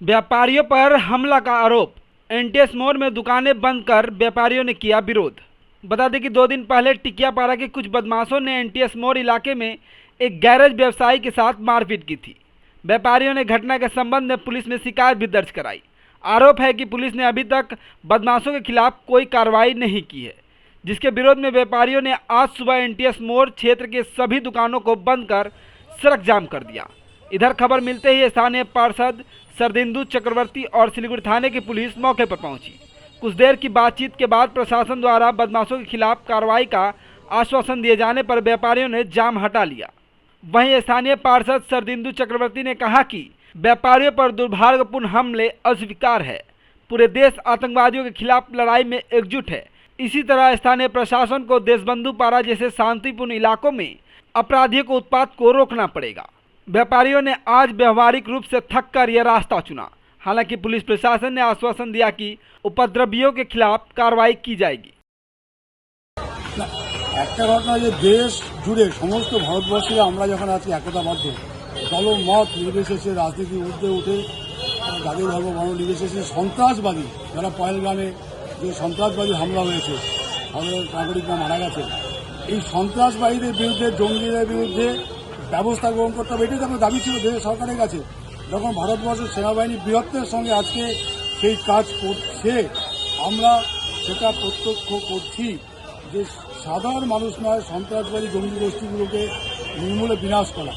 व्यापारियों पर हमला का आरोप। एनटीएस मोड़ में दुकानें बंद कर व्यापारियों ने किया विरोध। बता दें कि 2 दिन पहले टिकियापाड़ा के कुछ बदमाशों ने एनटीएस मोड़ इलाके में एक गैरेज व्यवसायी के साथ मारपीट की थी। व्यापारियों ने घटना के संबंध में पुलिस में शिकायत भी दर्ज कराई। आरोप है कि पुलिस ने अभी तक बदमाशों के खिलाफ कोई कार्रवाई नहीं की है, जिसके विरोध में व्यापारियों ने आज सुबह एनटीएस मोड़ क्षेत्र के सभी दुकानों को बंद कर सड़क जाम कर दिया। इधर खबर मिलते ही स्थानीय पार्षद सरदिंदु चक्रवर्ती और सिलीगुड़ी थाने की पुलिस मौके पर पहुंची। कुछ देर की बातचीत के बाद प्रशासन द्वारा बदमाशों के खिलाफ कार्रवाई का आश्वासन दिए जाने पर व्यापारियों ने जाम हटा लिया। वहीं स्थानीय पार्षद सरदिंदु चक्रवर्ती ने कहा कि व्यापारियों पर दुर्भाग्यपूर्ण हमले अस्वीकार है। पूरे देश आतंकवादियों के खिलाफ लड़ाई में एकजुट है। इसी तरह स्थानीय प्रशासन को देशबंधु पारा जैसे शांतिपूर्ण इलाकों में अपराधियों को उत्पात को रोकना पड़ेगा। व्यापारियों ने आज व्यवहारिक रूप से थक कर यह रास्ता चुना। हालांकि पुलिस प्रशासन ने आश्वासन दिया कि उपद्रवियों के खिलाफ कार्रवाई की जाएगी। একটা ঘটনা যে দেশ জুড়ে সমস্ত ভারতবর্ষে আমরা যখন আছি একতাবদ্ধ, দলমত নির্বিশেষে রাজনীতির ঊর্ধ্বে উঠে জাতি ধর্ম বর্ণ নির্বিশেষে সন্ত্রাসবাদী যারা পহেলগামে যে সন্ত্রাসবাদী হামলা হয়েছে, আমাদের নাগরিকরা মারা গেছে, এই সন্ত্রাসবাদীদের বিরুদ্ধে, জঙ্গিদের বিরুদ্ধে ব্যবস্থা গ্রহণ করতে হবে, এটাই তো আমার দাবি ছিল দেশের সরকারের কাছে। যখন ভারতবর্ষের সেনাবাহিনী বীরত্বের সঙ্গে আজকে সেই কাজ করছে, আমরা সেটা প্রত্যক্ষ করছি যে সাধারণ মানুষ নয়, সন্ত্রাসবাদী জঙ্গি গোষ্ঠীগুলোকে নির্মূলে বিনাশ করা।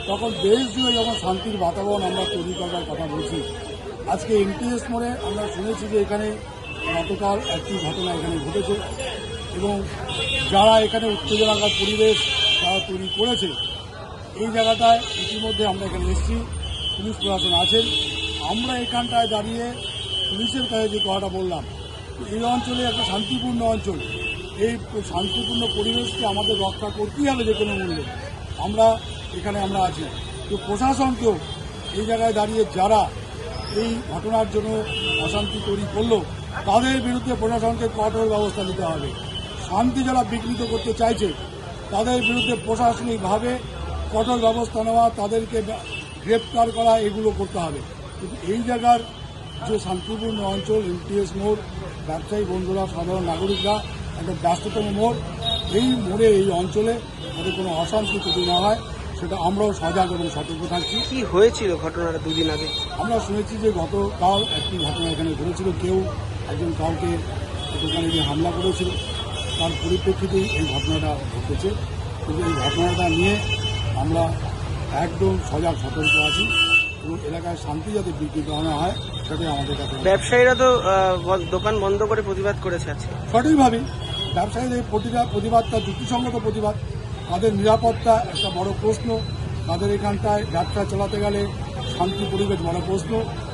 তখন দেশ জুড়ে যখন শান্তির বাতাবরণ আমরা তৈরি করবার কথা বলছি, আজকে এনটিএস মোড়ে আমরা শুনেছি যে এখানে গতকাল একটি ঘটনা এখানে ঘটেছে এবং যারা এখানে উত্তেজনাকার পরিবেশ তারা তৈরি করেছে, এই জায়গাটায় ইতিমধ্যে আমরা এখানে এসেছি, পুলিশ প্রশাসন আছেন। আমরা এখানটায় দাঁড়িয়ে পুলিশের কাছে যে কথাটা বললাম, এই অঞ্চলে একটা শান্তিপূর্ণ অঞ্চল, এই শান্তিপূর্ণ পরিবেশকে আমাদের রক্ষা করতেই হবে যে কোনো মূল্যে। আমরা এখানে আছি, তো প্রশাসনকেও এই জায়গায় দাঁড়িয়ে যারা এই ঘটনার জন্য অশান্তি তৈরি করলো, তাদের বিরুদ্ধে প্রশাসনকে কঠোর ব্যবস্থা নিতে হবে। শান্তি যারা বিঘ্নিত করতে চাইছে, তাদের বিরুদ্ধে প্রশাসনিকভাবে কঠোর ব্যবস্থা নেওয়া, তাদেরকে গ্রেপ্তার করা, এগুলো করতে হবে। কিন্তু এই জায়গার যে শান্তিপূর্ণ অঞ্চল এনটিএস মোড়, ব্যবসায়ী বন্ধুরা, সাধারণ নাগরিকরা, একটা ব্যস্ততম মোড়, এই মোড়ে এই অঞ্চলে যাতে কোনো অশান্তি তৈরি না হয় সেটা আমরাও সজাগ এবং সতর্ক থাকছি। কি হয়েছিল ঘটনাটা 2 দিন আগে? আমরা শুনেছি যে গতকাল একটি ঘটনা এখানে ঘটেছিল, একজন কাউকে দোকানে গিয়ে হামলা করেছিল, তার পরিপ্রেক্ষিতেই এই ঘটনাটা ঘটেছে। কিন্তু এই ঘটনাটা নিয়ে আমরা একদম সজাগ সতর্ক আছি এবং এলাকায় শান্তি যাতে বিঘ্নিত না হয় সেটাই আমাদের কাছে। ব্যবসায়ীরা তো দোকান বন্ধ করে প্রতিবাদ করেছে আজকে। সঠিকভাবেই ব্যবসায়ীদের প্রতিবাদটা যুক্তিসঙ্গত প্রতিবাদ। তাদের নিরাপত্তা একটা বড় প্রশ্ন, তাদের এখানটায় ব্যবসা চালাতে গেলে শান্তি পরিবেশ বড় প্রশ্ন।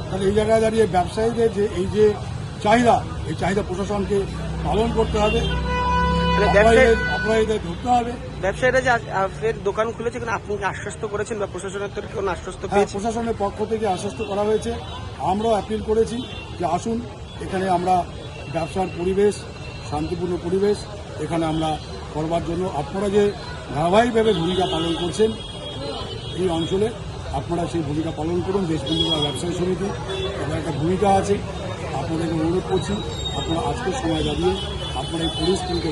তাহলে এই জায়গায় দাঁড়িয়ে ব্যবসায়ীদের যে এই যে চাহিদা, এই চাহিদা প্রশাসনকে পালন করতে হবে, অপরাধীদের ধরতে হবে। ব্যবসায়ীরা যে ফের দোকান খুলেছে, আপনি আশ্বস্ত করেছেন বা প্রশাসনের তরফে কোনো আশ্বস্ত পেয়েছেন? প্রশাসনের পক্ষ থেকে আশ্বস্ত করা হয়েছে। আমরাও অ্যাপিল করেছি যে আসুন, এখানে আমরা ব্যবসার পরিবেশ, শান্তিপূর্ণ পরিবেশ এখানে আমরা করবার জন্য আপনারা যে ধারাবাহিকভাবে ভূমিকা পালন করছেন এই অঞ্চলে, আপনারা সেই ভূমিকা পালন করুন। দেশবন্ধু ব্যবসায়ী সমিতি তাদের একটা ভূমিকা আছে, আপনাদেরকে অনুরোধ করছি আপনারা আজকের সময় দাঁড়িয়ে আপনারা এই পরিস্থিতিকে